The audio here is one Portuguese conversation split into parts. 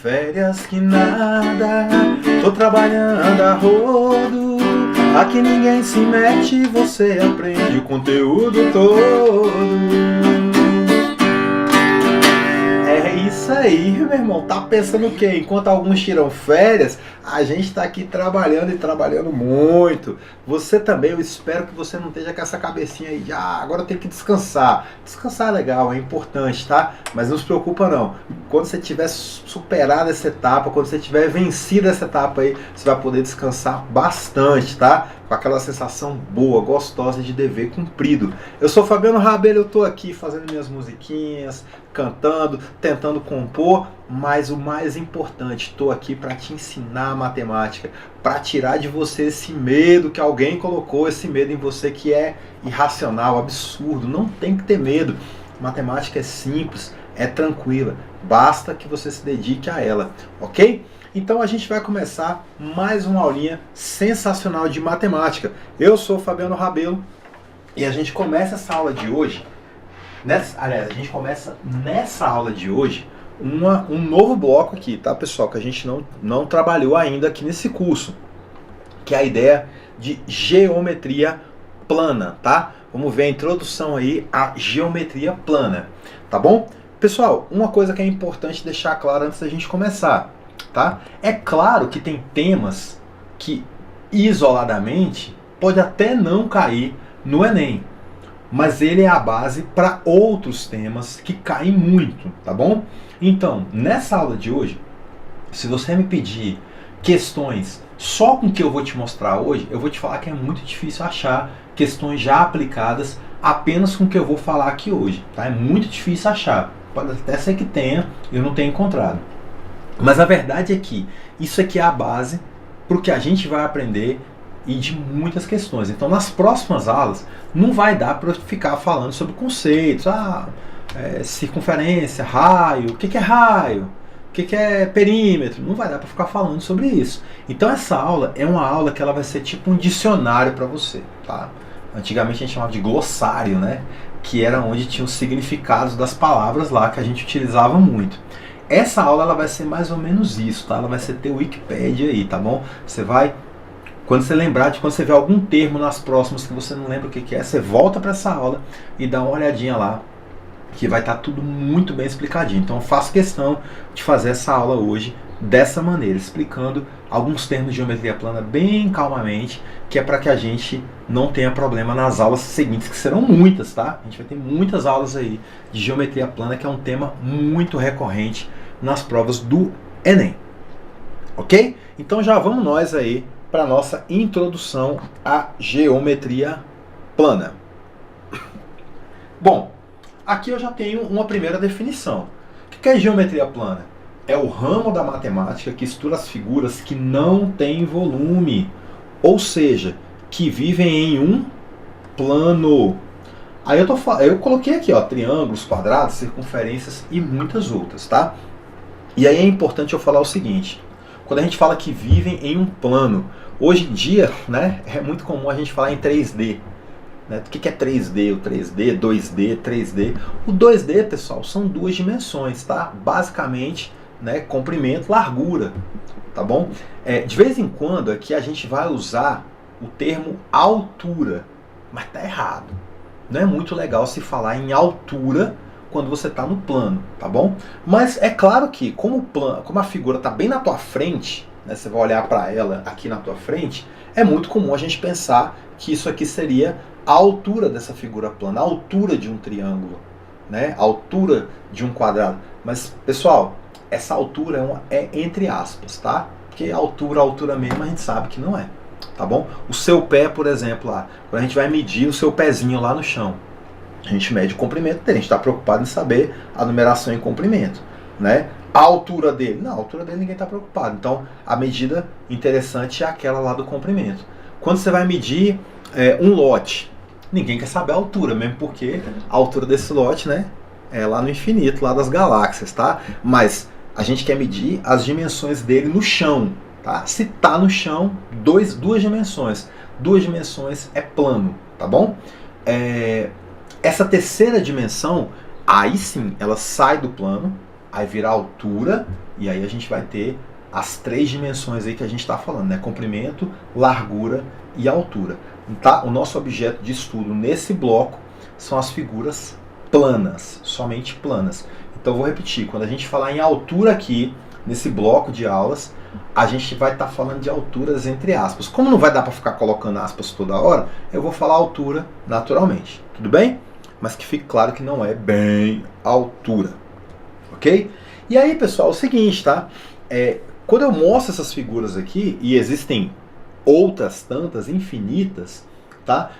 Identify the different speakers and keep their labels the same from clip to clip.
Speaker 1: férias que nada, tô trabalhando a rodo. Aqui ninguém se mete, você aprende o conteúdo todo. É isso aí, meu irmão. Tá pensando o quê? Enquanto alguns tiram férias, a gente tá aqui trabalhando e trabalhando muito. Você também, eu espero que você não esteja com essa cabecinha aí de agora eu tenho que descansar. Descansar é legal, é importante, tá? Mas não se preocupa não. Quando você tiver superado essa etapa, quando você tiver vencido essa etapa aí, você vai poder descansar bastante, tá? Com aquela sensação boa, gostosa de dever cumprido. Eu sou Fabiano Rabelo, eu tô aqui fazendo minhas musiquinhas, cantando, tentando compor, mas o mais importante, estou aqui para te ensinar matemática, para tirar de você esse medo que alguém colocou, esse medo em você que é irracional, absurdo. Não tem que ter medo. Matemática é simples, é tranquila, basta que você se dedique a ela, ok? Então a gente vai começar mais uma aulinha sensacional de matemática. Eu sou o Fabiano Rabelo e a gente começa essa aula de hoje, a gente começa nessa aula de hoje um novo bloco aqui, tá pessoal? Que a gente não trabalhou ainda aqui nesse curso, que é a ideia de geometria plana, tá? Vamos ver a introdução aí à geometria plana, tá bom? Pessoal, uma coisa que é importante deixar claro antes da gente começar, tá? É claro que tem temas que isoladamente pode até não cair no Enem, mas ele é a base para outros temas que caem muito, tá bom? Então, nessa aula de hoje, se você me pedir questões só com o que eu vou te mostrar hoje, eu vou te falar que é muito difícil achar questões já aplicadas apenas com o que eu vou falar aqui hoje, tá? É muito difícil achar, pode até ser que tenha, eu não tenho encontrado. Mas a verdade é que isso aqui é a base para o que a gente vai aprender e de muitas questões. Então, nas próximas aulas, não vai dar para eu ficar falando sobre conceitos, circunferência, raio, o que é raio, o que é perímetro, não vai dar para ficar falando sobre isso. Então, essa aula é uma aula que ela vai ser tipo um dicionário para você, tá? Antigamente a gente chamava de glossário, né? Que era onde tinha os significados das palavras lá que a gente utilizava muito. Essa aula ela vai ser mais ou menos isso, tá? Ela vai ser ter o Wikipedia aí, tá bom? Você vai, quando você lembrar de quando você ver algum termo nas próximas que você não lembra o que é, você volta para essa aula e dá uma olhadinha lá, que vai estar tudo muito bem explicadinho. Então eu faço questão de fazer essa aula hoje dessa maneira, explicando alguns termos de geometria plana bem calmamente, que é para que a gente não tenha problema nas aulas seguintes, que serão muitas, tá? A gente vai ter muitas aulas aí de geometria plana, que é um tema muito recorrente nas provas do Enem. Ok? Então já vamos nós aí para a nossa introdução à geometria plana. Bom, aqui eu já tenho uma primeira definição. O que é geometria plana? É o ramo da matemática que estuda as figuras que não têm volume, ou seja, que vivem em um plano. Aí eu coloquei aqui, ó, triângulos, quadrados, circunferências e muitas outras, tá? E aí é importante eu falar o seguinte: quando a gente fala que vivem em um plano, hoje em dia, né, é muito comum a gente falar em 3D. Né? O que é 3D? O 3D, 2D, 3D. O 2D, pessoal, são duas dimensões, tá? Basicamente, né, comprimento, largura, tá bom? De vez em quando aqui a gente vai usar o termo altura, mas tá errado. Não é muito legal se falar em altura quando você está no plano, tá bom? Mas é claro que como a figura está bem na tua frente, né, você vai olhar para ela aqui na tua frente, é muito comum a gente pensar que isso aqui seria a altura dessa figura plana, a altura de um triângulo, né, a altura de um quadrado. Mas, pessoal, essa altura é entre aspas, tá? Porque altura mesmo a gente sabe que não é, tá bom? O seu pé, por exemplo, lá, quando a gente vai medir o seu pezinho lá no chão, a gente mede o comprimento dele, a gente está preocupado em saber a numeração em comprimento, né? A altura dele, não, a altura dele ninguém está preocupado. Então, a medida interessante é aquela lá do comprimento. Quando você vai medir um lote, ninguém quer saber a altura, mesmo porque a altura desse lote, né, é lá no infinito, lá das galáxias, tá? Mas a gente quer medir as dimensões dele no chão, tá? Se tá no chão, duas dimensões. Duas dimensões é plano, tá bom? Essa terceira dimensão, aí sim, ela sai do plano, aí vira altura, e aí a gente vai ter as 3 dimensões aí que a gente está falando, né? Comprimento, largura e altura. Tá? O nosso objeto de estudo nesse bloco são as figuras planas, somente planas. Então eu vou repetir, quando a gente falar em altura aqui, nesse bloco de aulas, a gente vai estar falando de alturas entre aspas. Como não vai dar para ficar colocando aspas toda hora, eu vou falar altura naturalmente, tudo bem? Mas que fique claro que não é bem altura, ok? E aí, pessoal, é o seguinte, tá? Quando eu mostro essas figuras aqui, e existem outras tantas, infinitas, tá?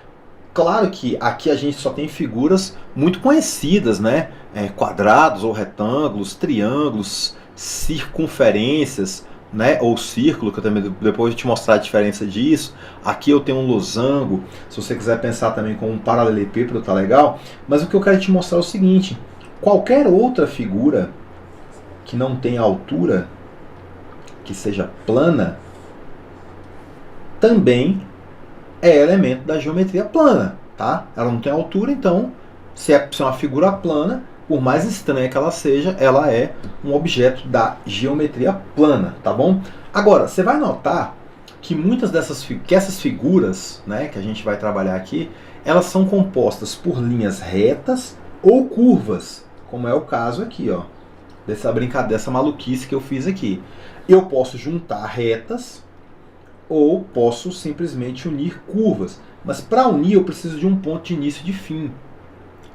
Speaker 1: Claro que aqui a gente só tem figuras muito conhecidas, né? Quadrados ou retângulos, triângulos, circunferências, né? Ou círculo, que eu também depois vou te mostrar a diferença disso. Aqui eu tenho um losango, se você quiser pensar também como um paralelepípedo, tá legal? Mas o que eu quero te mostrar é o seguinte, qualquer outra figura que não tenha altura, que seja plana, também é elemento da geometria plana, tá? Ela não tem altura, então, se é uma figura plana, por mais estranha que ela seja, ela é um objeto da geometria plana, tá bom? Agora, você vai notar que muitas essas figuras, né, que a gente vai trabalhar aqui, elas são compostas por linhas retas ou curvas, como é o caso aqui, ó, dessa brincadeira, dessa maluquice que eu fiz aqui. Eu posso juntar retas ou posso simplesmente unir curvas. Mas para unir eu preciso de um ponto de início e de fim.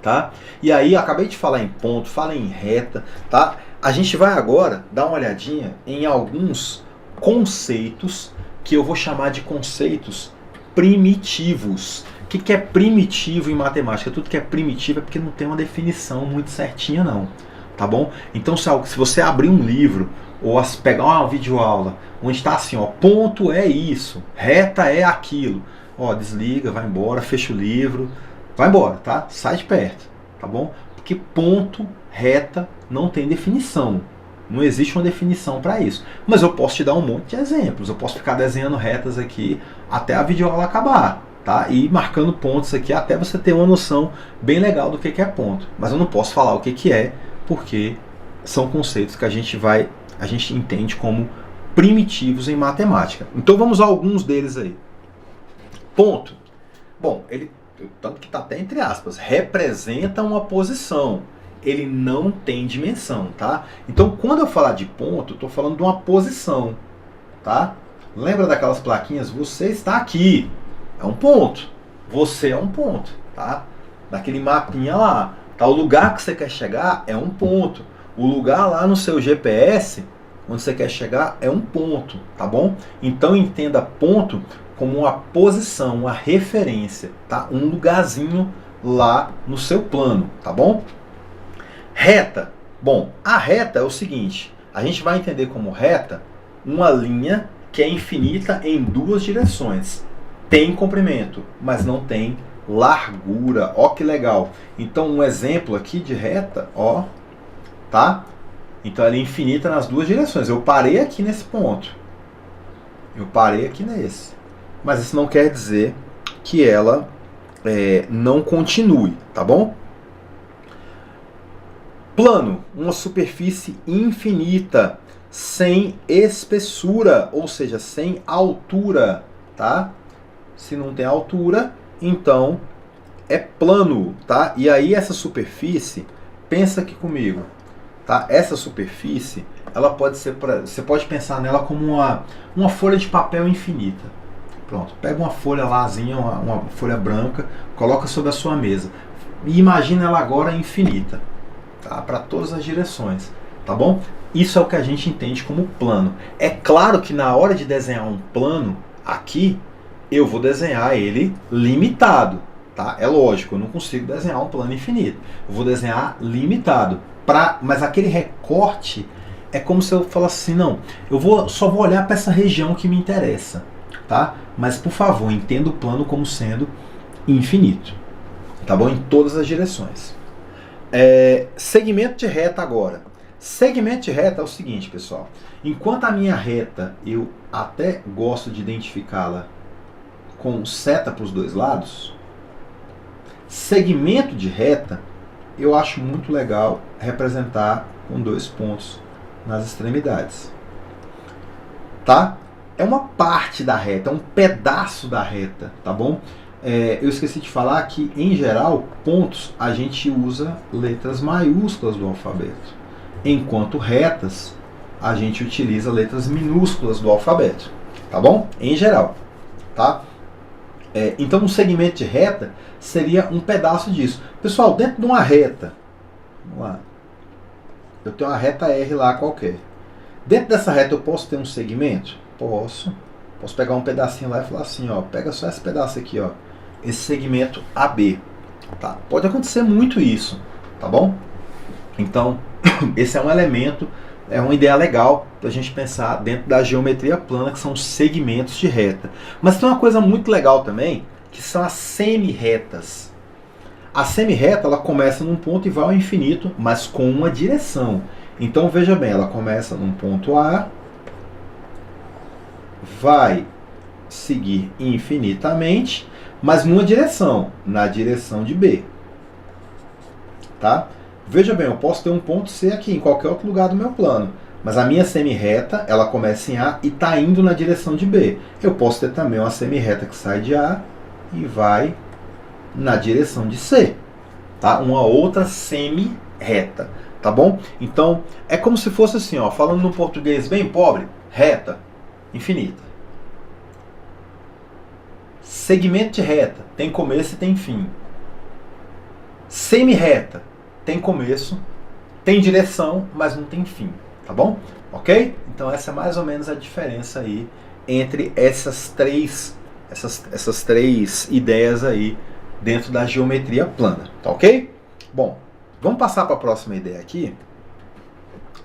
Speaker 1: Tá? E aí, acabei de falar em ponto, falei em reta. Tá? A gente vai agora dar uma olhadinha em alguns conceitos que eu vou chamar de conceitos primitivos. O que é primitivo em matemática? Tudo que é primitivo é porque não tem uma definição muito certinha não. Tá bom? Então se você abrir um livro ou pegar uma videoaula onde está assim, ó, ponto é isso, reta é aquilo, ó, desliga, vai embora, fecha o livro, vai embora, tá? Sai de perto, tá bom? Porque ponto, reta não tem definição. Não existe uma definição para isso. Mas eu posso te dar um monte de exemplos. Eu posso ficar desenhando retas aqui até a videoaula acabar, tá? E marcando pontos aqui até você ter uma noção bem legal do que é ponto. Mas eu não posso falar o que é, porque são conceitos que a gente entende como primitivos em matemática. Então vamos a alguns deles aí. Ponto. Bom, ele, tanto que está até entre aspas, representa uma posição. Ele não tem dimensão, tá? Então quando eu falar de ponto, eu estou falando de uma posição, tá? Lembra daquelas plaquinhas? Você está aqui. É um ponto. Você é um ponto, tá? Daquele mapinha lá. Tá? O lugar que você quer chegar é um ponto. O lugar lá no seu GPS, onde você quer chegar, é um ponto, tá bom? Então entenda ponto como uma posição, uma referência, tá? Um lugarzinho lá no seu plano, tá bom? Reta. Bom, a reta é o seguinte, a gente vai entender como reta uma linha que é infinita em duas direções. Tem comprimento, mas não tem largura. Ó que legal. Então um exemplo aqui de reta, ó, tá? Então ela é infinita nas duas direções. Eu parei aqui nesse ponto. Eu parei aqui nesse. Mas isso não quer dizer que ela não continue, tá bom? Plano, uma superfície infinita, sem espessura, ou seja, sem altura, tá? Se não tem altura, então é plano, tá? E aí essa superfície, pensa aqui comigo, tá? Essa superfície, ela pode ser, você pode pensar nela como uma folha de papel infinita. Pronto, pega uma folha lázinha, uma folha branca, coloca sobre a sua mesa e imagina ela agora infinita, tá? Para todas as direções, tá bom? Isso é o que a gente entende como plano. É claro que na hora de desenhar um plano aqui, eu vou desenhar ele limitado, tá? É lógico, eu não consigo desenhar um plano infinito. Eu vou desenhar limitado, mas aquele recorte é como se eu falasse assim, não, só vou olhar para essa região que me interessa, tá? Mas por favor, entenda o plano como sendo infinito, tá bom? Em todas as direções. Segmento de reta agora. Segmento de reta é o seguinte, pessoal. Enquanto a minha reta, eu até gosto de identificá-la com seta para os dois lados, segmento de reta, eu acho muito legal representar com 2 pontos nas extremidades. Tá? É uma parte da reta, é um pedaço da reta, tá bom? Eu esqueci de falar que, em geral, pontos a gente usa letras maiúsculas do alfabeto, enquanto retas a gente utiliza letras minúsculas do alfabeto, tá bom? Em geral, tá? Então, um segmento de reta seria um pedaço disso. Pessoal, dentro de uma reta, vamos lá, eu tenho uma reta R lá qualquer. Dentro dessa reta eu posso ter um segmento? Posso. Posso pegar um pedacinho lá e falar assim, ó, pega só esse pedaço aqui, ó, esse segmento AB. Tá? Pode acontecer muito isso, tá bom? Então, esse é um elemento, é uma ideia legal para a gente pensar dentro da geometria plana, que são os segmentos de reta. Mas tem uma coisa muito legal também, que são as semi-retas. A semi-reta, ela começa num ponto e vai ao infinito, mas com uma direção. Então, veja bem, ela começa num ponto A, vai seguir infinitamente, mas numa direção, na direção de B. Tá? Veja bem, eu posso ter um ponto C aqui, em qualquer outro lugar do meu plano. Mas a minha semi-reta, ela começa em A e está indo na direção de B. Eu posso ter também uma semi-reta que sai de A e vai na direção de C. Tá? Uma outra semi-reta. Tá bom? Então, é como se fosse assim, ó, falando num português bem pobre, reta, infinita. Segmento de reta, tem começo e tem fim. Semi-reta, tem começo, tem direção, mas não tem fim. Tá bom? Ok? Então essa é mais ou menos a diferença aí entre essas três ideias aí dentro da geometria plana. Tá ok? Bom, vamos passar para a próxima ideia aqui,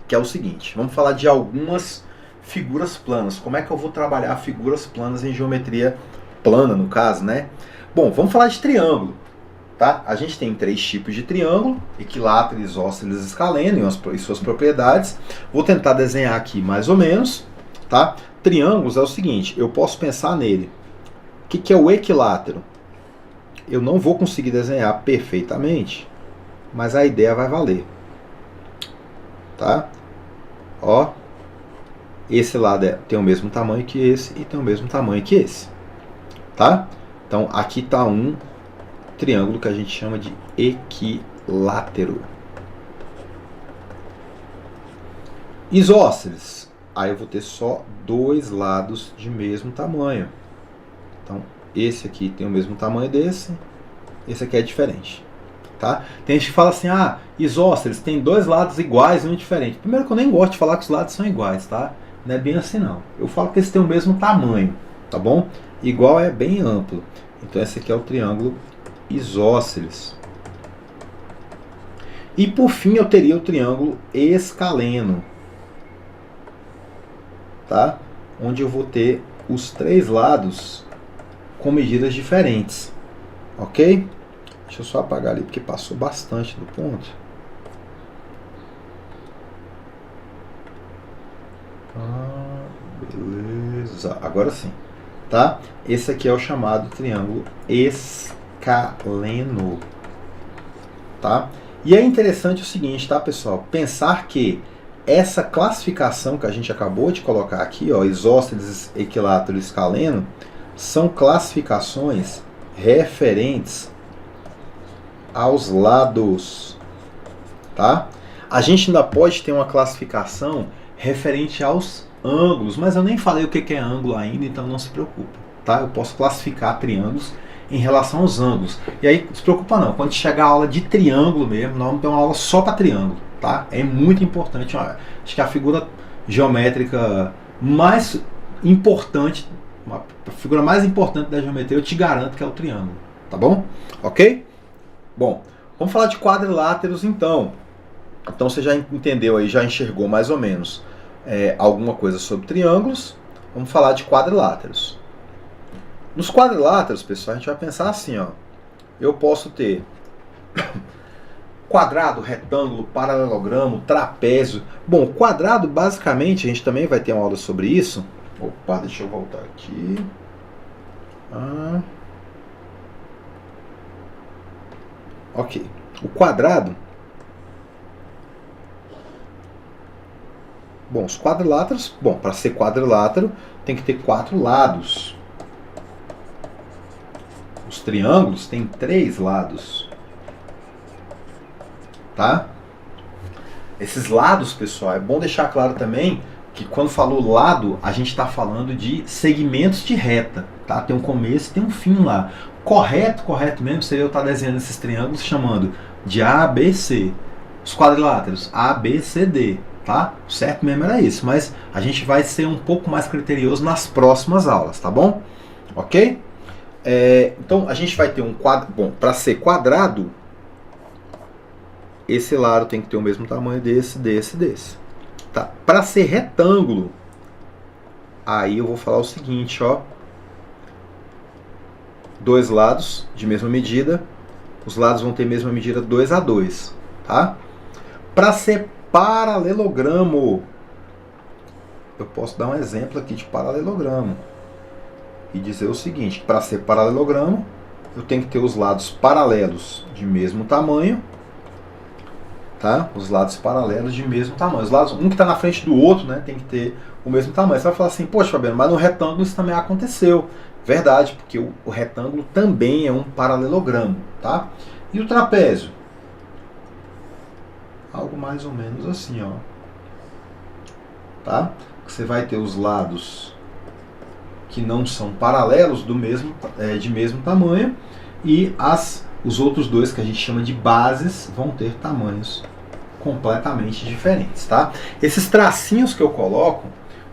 Speaker 1: que é o seguinte. Vamos falar de algumas figuras planas. Como é que eu vou trabalhar figuras planas em geometria plana, no caso, né? Bom, vamos falar de triângulo. Tá? A gente tem 3 tipos de triângulo: equilátero, isósceles, escaleno e suas propriedades. Vou tentar desenhar aqui mais ou menos. Tá? Triângulos é o seguinte, eu posso pensar nele. O que é o equilátero? Eu não vou conseguir desenhar perfeitamente, mas a ideia vai valer. Tá? Ó, esse lado tem o mesmo tamanho que esse e tem o mesmo tamanho que esse. Tá? Então aqui está um triângulo que a gente chama de equilátero. Isósceles. Aí eu vou ter só 2 lados de mesmo tamanho. Então esse aqui tem o mesmo tamanho desse, esse aqui é diferente. Tá? Tem gente que fala assim, isósceles tem 2 lados iguais e um diferente. Primeiro que eu nem gosto de falar que os lados são iguais, tá? Não é bem assim não. Eu falo que eles têm o mesmo tamanho, tá bom? Igual é bem amplo. Então esse aqui é o triângulo isósceles. E por fim eu teria o triângulo escaleno. Tá? Onde eu vou ter os 3 lados com medidas diferentes. Ok? Deixa eu só apagar ali porque passou bastante do ponto. Beleza. Agora sim. Tá? Esse aqui é o chamado triângulo escaleno. Tá? E é interessante o seguinte, tá, pessoal? Pensar que essa classificação que a gente acabou de colocar aqui, ó, isósceles, equilátero e escaleno, são classificações referentes aos lados. Tá? A gente ainda pode ter uma classificação referente aos ângulos, mas eu nem falei o que é ângulo ainda, então não se preocupa, tá? Eu posso classificar triângulos em relação aos ângulos. E aí, não se preocupa não, quando chegar a aula de triângulo mesmo, nós vamos ter uma aula só para triângulo, tá? É muito importante, acho que a figura geométrica mais importante, a figura mais importante da geometria, eu te garanto que é o triângulo, tá bom? Ok? Bom, vamos falar de quadriláteros então. Então você já entendeu aí, já enxergou mais ou menos alguma coisa sobre triângulos. Vamos falar de quadriláteros. Nos quadriláteros, pessoal, a gente vai pensar assim, ó. Eu posso ter quadrado, retângulo, paralelogramo, trapézio. Bom, quadrado, basicamente, a gente também vai ter uma aula sobre isso. Opa, deixa eu voltar aqui. Ok. O quadrado, Bom, os quadriláteros, bom, para ser quadrilátero tem que ter 4 lados. Os triângulos têm 3 lados. Tá? Esses lados, pessoal, é bom deixar claro também que quando falou lado, a gente está falando de segmentos de reta, tá? Tem um começo e tem um fim lá. Correto mesmo seria eu estar desenhando esses triângulos chamando de A, B, C. Os quadriláteros, A, B, C, D, tá? O certo mesmo era isso, mas a gente vai ser um pouco mais criterioso nas próximas aulas, tá bom? Ok? Então a gente vai ter um quadro, bom, para ser quadrado, esse lado tem que ter o mesmo tamanho desse. Tá? Para ser retângulo, aí eu vou falar o seguinte, ó. 2 lados de mesma medida, os lados vão ter mesma medida 2 a 2, tá? Para ser paralelogramo, eu posso dar um exemplo aqui de paralelogramo e dizer o seguinte, para ser paralelogramo, eu tenho que ter os lados paralelos de mesmo tamanho, tá? Os lados paralelos de mesmo tamanho. Os lados, um que está na frente do outro, né, tem que ter o mesmo tamanho. Você vai falar assim, poxa, Fabiano, mas no retângulo isso também aconteceu. Verdade, porque o retângulo também é um paralelogramo, tá? E o trapézio? Algo mais ou menos assim, ó. Tá? Você vai ter os lados que não são paralelos de mesmo tamanho e os outros dois que a gente chama de bases vão ter tamanhos completamente diferentes, tá? Esses tracinhos que eu coloco,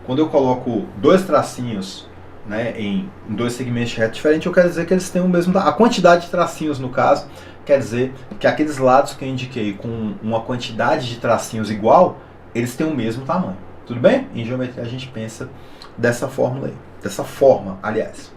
Speaker 1: quando eu coloco 2 tracinhos, né, em 2 segmentos de reta diferentes, eu quero dizer que eles têm o mesmo... A quantidade de tracinhos, no caso, quer dizer que aqueles lados que eu indiquei com uma quantidade de tracinhos igual, eles têm o mesmo tamanho. Tudo bem? Em geometria a gente pensa dessa fórmula aí. Dessa forma, aliás.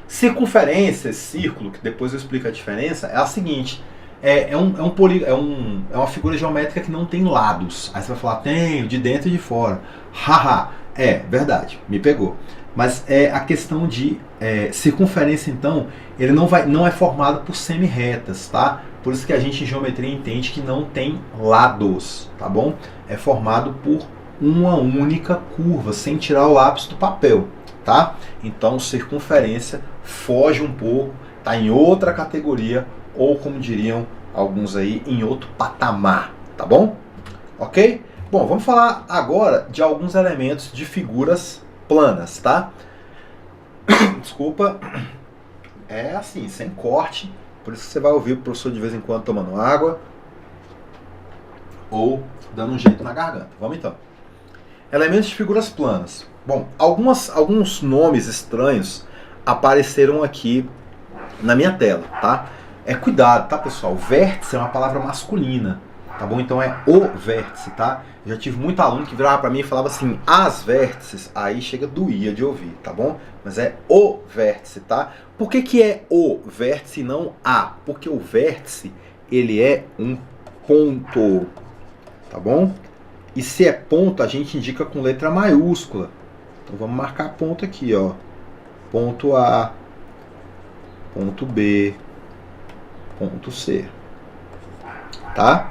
Speaker 1: Circunferência, círculo, que depois eu explico a diferença, é a seguinte. É uma figura geométrica que não tem lados. Aí você vai falar, tem, de dentro e de fora. Haha, é verdade, me pegou. Mas a questão de circunferência, então, ele não é formado por semi-retas, tá? Por isso que a gente em geometria entende que não tem lados, tá bom? É formado por uma única curva, sem tirar o lápis do papel, tá? Então, circunferência foge um pouco, tá em outra categoria, ou como diriam alguns aí, em outro patamar, tá bom? Ok? Bom, vamos falar agora de alguns elementos de figuras planas, tá? Desculpa, é assim, sem corte, por isso que você vai ouvir o professor de vez em quando tomando água ou dando um jeito na garganta. Vamos então. Elementos de figuras planas. Bom, alguns nomes estranhos apareceram aqui na minha tela, tá? Cuidado, tá, pessoal? Vértice é uma palavra masculina, tá bom? Então é o vértice, tá? Eu já tive muito aluno que virava pra mim e falava assim, as vértices, aí chega doía de ouvir, tá bom? Mas é o vértice, tá? Por que é o vértice e não a? Porque o vértice, ele é um ponto, tá bom? E se é ponto, a gente indica com letra maiúscula. Então vamos marcar ponto aqui, ó. Ponto A, ponto B, ponto C. Tá?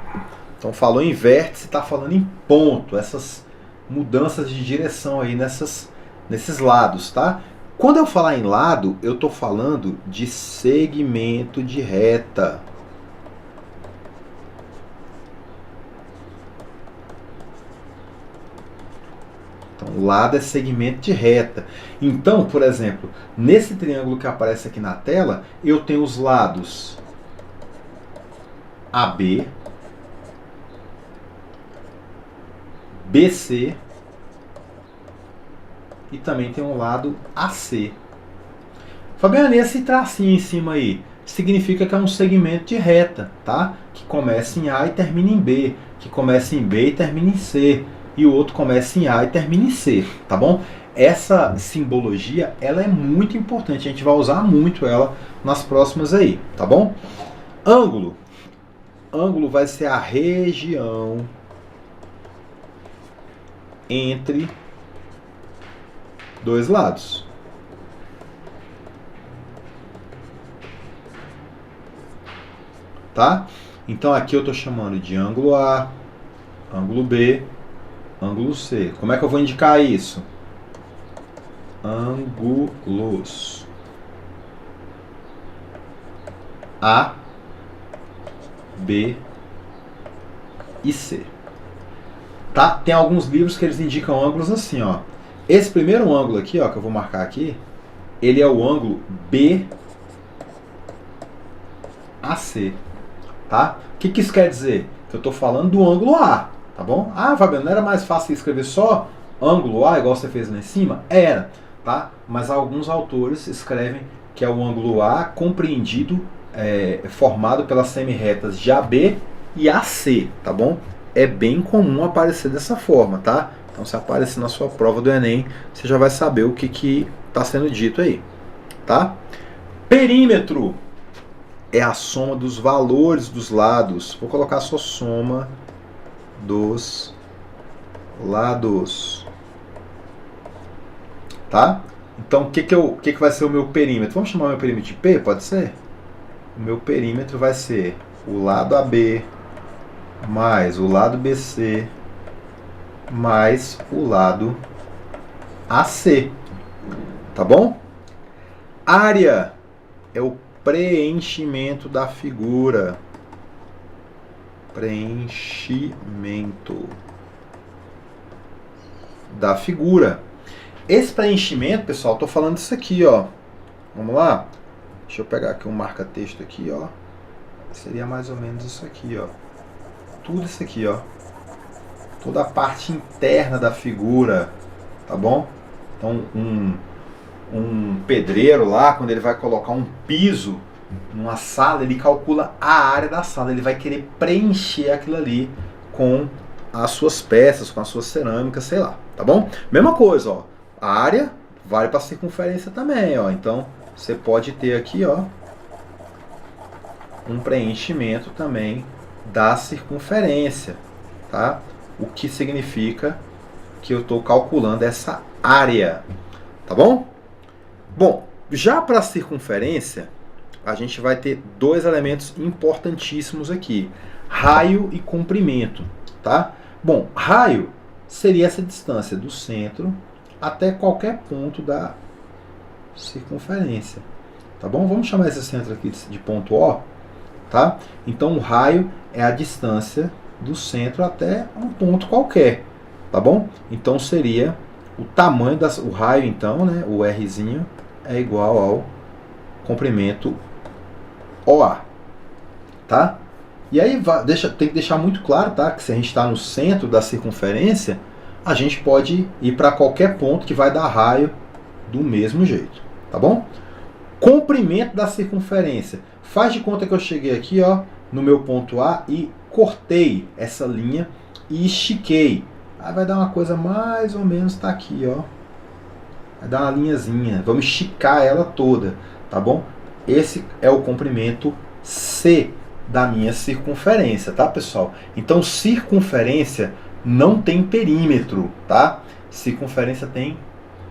Speaker 1: Então falou em vértice, está falando em ponto. Essas mudanças de direção aí nesses lados, tá? Quando eu falar em lado, eu estou falando de segmento de reta. Então, lado é segmento de reta. Então, por exemplo, nesse triângulo que aparece aqui na tela, eu tenho os lados AB, BC e também tem um lado AC. Fabiano, e esse tracinho em cima aí? Significa que é um segmento de reta, tá? Que começa em A e termina em B, que começa em B e termina em C, e o outro começa em A e termina em C, tá bom? Essa simbologia, ela é muito importante, a gente vai usar muito ela nas próximas aí, tá bom? Ângulo. Ângulo vai ser a região entre dois lados. Tá? Então aqui eu estou chamando de ângulo A, ângulo B, ângulo C. Como é que eu vou indicar isso? Ângulos A, B e C. Tá? Tem alguns livros que eles indicam ângulos assim, ó. Esse primeiro ângulo aqui, ó, que eu vou marcar aqui, ele é o ângulo BAC, tá? O que isso quer dizer? Que eu estou falando do ângulo A, tá bom? Ah, Fabiano, não era mais fácil escrever só ângulo A, igual você fez lá em cima? Era, tá? Mas alguns autores escrevem que é o ângulo A compreendido, formado pelas semi-retas de AB e AC, tá bom? É bem comum aparecer dessa forma, tá? Então, se aparecer na sua prova do Enem, você já vai saber o que está sendo dito aí, tá? Perímetro é a soma dos valores dos lados. Vou colocar só soma dos lados, tá? Então, o que vai ser o meu perímetro? Vamos chamar o meu perímetro de P, pode ser? O meu perímetro vai ser o lado AB mais o lado BC mais o lado AC, tá bom? Área é o preenchimento da figura. Preenchimento da figura. Esse preenchimento, pessoal, tô falando disso aqui, ó. Vamos lá? Deixa eu pegar aqui um marca-texto aqui, ó. Seria mais ou menos isso aqui, ó. Tudo isso aqui, ó. Toda a parte interna da figura, tá bom? Então, um pedreiro lá, quando ele vai colocar um piso numa sala, ele calcula a área da sala. Ele vai querer preencher aquilo ali com as suas peças, com as suas cerâmicas, sei lá, tá bom? Mesma coisa, ó. A área vale para circunferência também, ó. Então, você pode ter aqui, ó, um preenchimento também da circunferência, tá? O que significa que eu estou calculando essa área, tá bom? Bom, já para a circunferência, a gente vai ter dois elementos importantíssimos aqui: raio e comprimento, tá? Bom, raio seria essa distância do centro até qualquer ponto da circunferência, tá bom? Vamos chamar esse centro aqui de ponto O, tá? Então, o raio é a distância do centro até um ponto qualquer, tá bom? Então, seria o tamanho o raio, então, né? O Rzinho é igual ao comprimento OA, tá? E aí tem que deixar muito claro, tá? Que se a gente está no centro da circunferência, a gente pode ir para qualquer ponto que vai dar raio do mesmo jeito, tá bom? Comprimento da circunferência. Faz de conta que eu cheguei aqui, ó, no meu ponto A e cortei essa linha e estiquei. Aí vai dar uma coisa mais ou menos, tá aqui, ó. Vai dar uma linhazinha. Vamos esticar ela toda, tá bom? Esse é o comprimento C da minha circunferência, tá, pessoal? Então, circunferência não tem perímetro, tá? Circunferência tem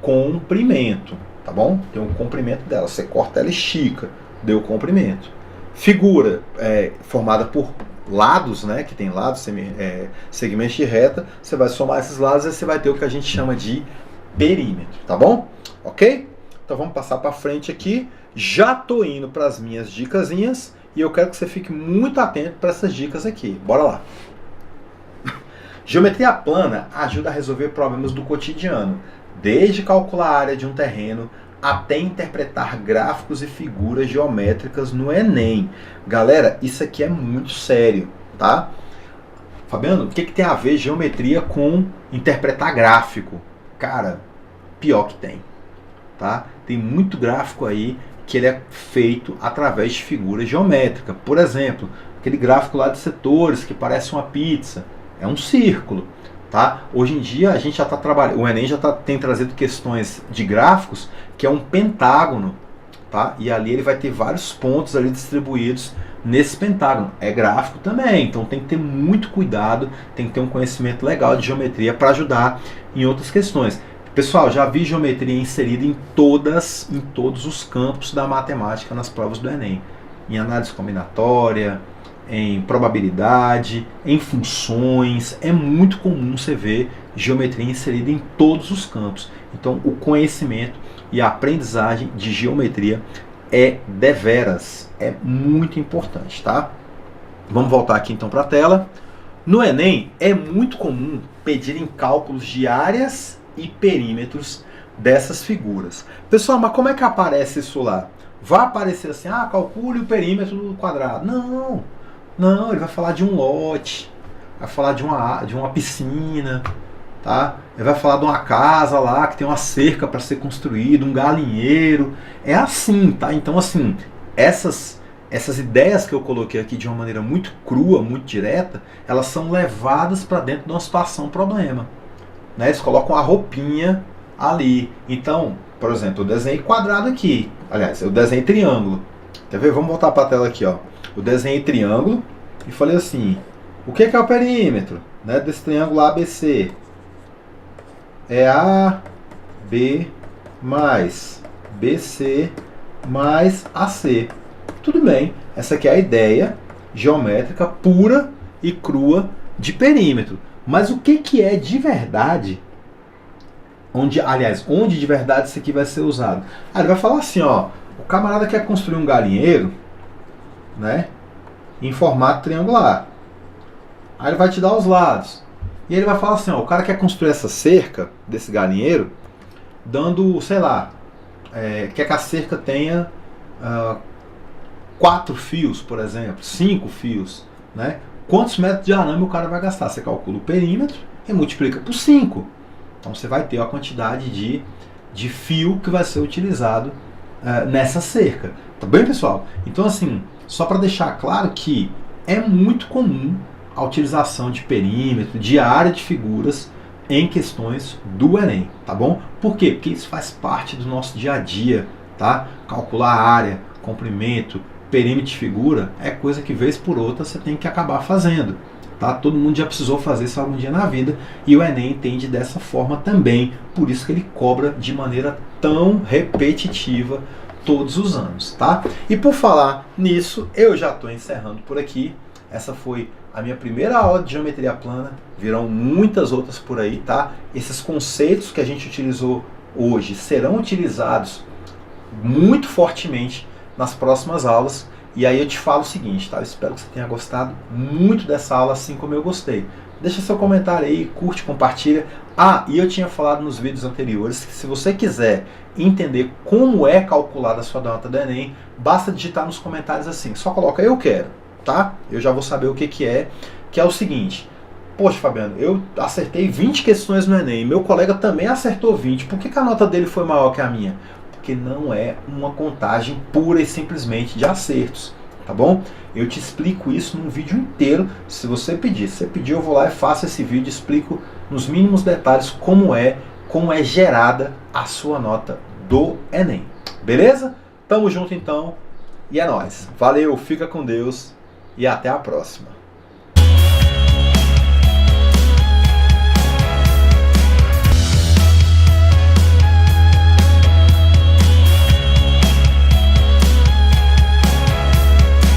Speaker 1: comprimento, tá bom? Tem um comprimento dela. Você corta ela e estica, deu comprimento. Figura formada por lados, né? Que tem lados, segmentos de reta. Você vai somar esses lados e você vai ter o que a gente chama de perímetro, tá bom? Ok? Então vamos passar para frente aqui. Já tô indo para as minhas dicasinhas e eu quero que você fique muito atento para essas dicas aqui. Bora lá! Geometria plana ajuda a resolver problemas do cotidiano, desde calcular a área de um terreno até interpretar gráficos e figuras geométricas no Enem. Galera, isso aqui é muito sério, tá? Fabiano, o que tem a ver geometria com interpretar gráfico? Cara, pior que tem, tá? Tem muito gráfico aí que ele é feito através de figuras geométricas. Por exemplo, aquele gráfico lá de setores que parece uma pizza. É um círculo, tá? Hoje em dia a gente já está trabalhando, o Enem já tem trazido questões de gráficos que é um pentágono, tá? E ali ele vai ter vários pontos ali distribuídos nesse pentágono. É gráfico também, então tem que ter muito cuidado, tem que ter um conhecimento legal de geometria para ajudar em outras questões. Pessoal, já vi geometria inserida em todos os campos da matemática nas provas do Enem. Em análise combinatória, em probabilidade, em funções. É muito comum você ver geometria inserida em todos os campos. Então, o conhecimento e a aprendizagem de geometria é deveras, é muito importante, tá? Vamos voltar aqui então para a tela. No Enem, é muito comum pedirem cálculos de áreas e perímetros dessas figuras. Pessoal, mas como é que aparece isso lá? Vai aparecer assim, calcule o perímetro do quadrado. Não, ele vai falar de um lote, vai falar de uma piscina, tá? Ele vai falar de uma casa lá que tem uma cerca para ser construída, um galinheiro. É assim, tá? Então, assim, essas ideias que eu coloquei aqui de uma maneira muito crua, muito direta, elas são levadas para dentro de uma situação problema. Né? Eles colocam a roupinha ali. Então, por exemplo, eu desenhei quadrado aqui. Aliás, eu desenhei triângulo. Quer ver? Vamos voltar para a tela aqui, ó. Eu desenhei triângulo e falei assim, o que é o perímetro, né, desse triângulo ABC? É AB mais BC mais AC. Tudo bem, essa aqui é a ideia geométrica pura e crua de perímetro. Mas o que é de verdade? Onde de verdade isso aqui vai ser usado? Ele vai falar assim, ó, o camarada quer construir um galinheiro, né, em formato triangular. Aí ele vai te dar os lados. E ele vai falar assim, ó, o cara quer construir essa cerca desse galinheiro, dando, sei lá, quer que a cerca tenha 4 fios, por exemplo, 5 fios, né? Quantos metros de arame o cara vai gastar? Você calcula o perímetro e multiplica por 5. Então você vai ter a quantidade de fio que vai ser utilizado nessa cerca. Tá bem, pessoal? Então, assim, só para deixar claro que é muito comum a utilização de perímetro, de área de figuras em questões do Enem, tá bom? Por quê? Porque isso faz parte do nosso dia a dia, tá? Calcular área, comprimento, perímetro de figura é coisa que vez por outra você tem que acabar fazendo, tá? Todo mundo já precisou fazer isso algum dia na vida e o Enem entende dessa forma também, por isso que ele cobra de maneira tão repetitiva todos os anos, tá? E por falar nisso, eu já estou encerrando por aqui. Essa foi a minha primeira aula de geometria plana, virão muitas outras por aí, tá? Esses conceitos que a gente utilizou hoje serão utilizados muito fortemente nas próximas aulas. E aí eu te falo o seguinte, tá? Eu espero que você tenha gostado muito dessa aula, assim como eu gostei. Deixa seu comentário aí, curte, compartilha. E eu tinha falado nos vídeos anteriores que se você quiser entender como é calculada a sua nota do Enem, basta digitar nos comentários assim, só coloca eu quero, tá? Eu já vou saber o que é o seguinte, poxa Fabiano, eu acertei 20 questões no Enem, meu colega também acertou 20, por que a nota dele foi maior que a minha? Porque não é uma contagem pura e simplesmente de acertos, tá bom? Eu te explico isso num vídeo inteiro, se você pedir. Se você pedir, eu vou lá e faço esse vídeo, explico nos mínimos detalhes como é gerada a sua nota do Enem. Beleza? Tamo junto então, e é nóis. Valeu, fica com Deus e até a próxima.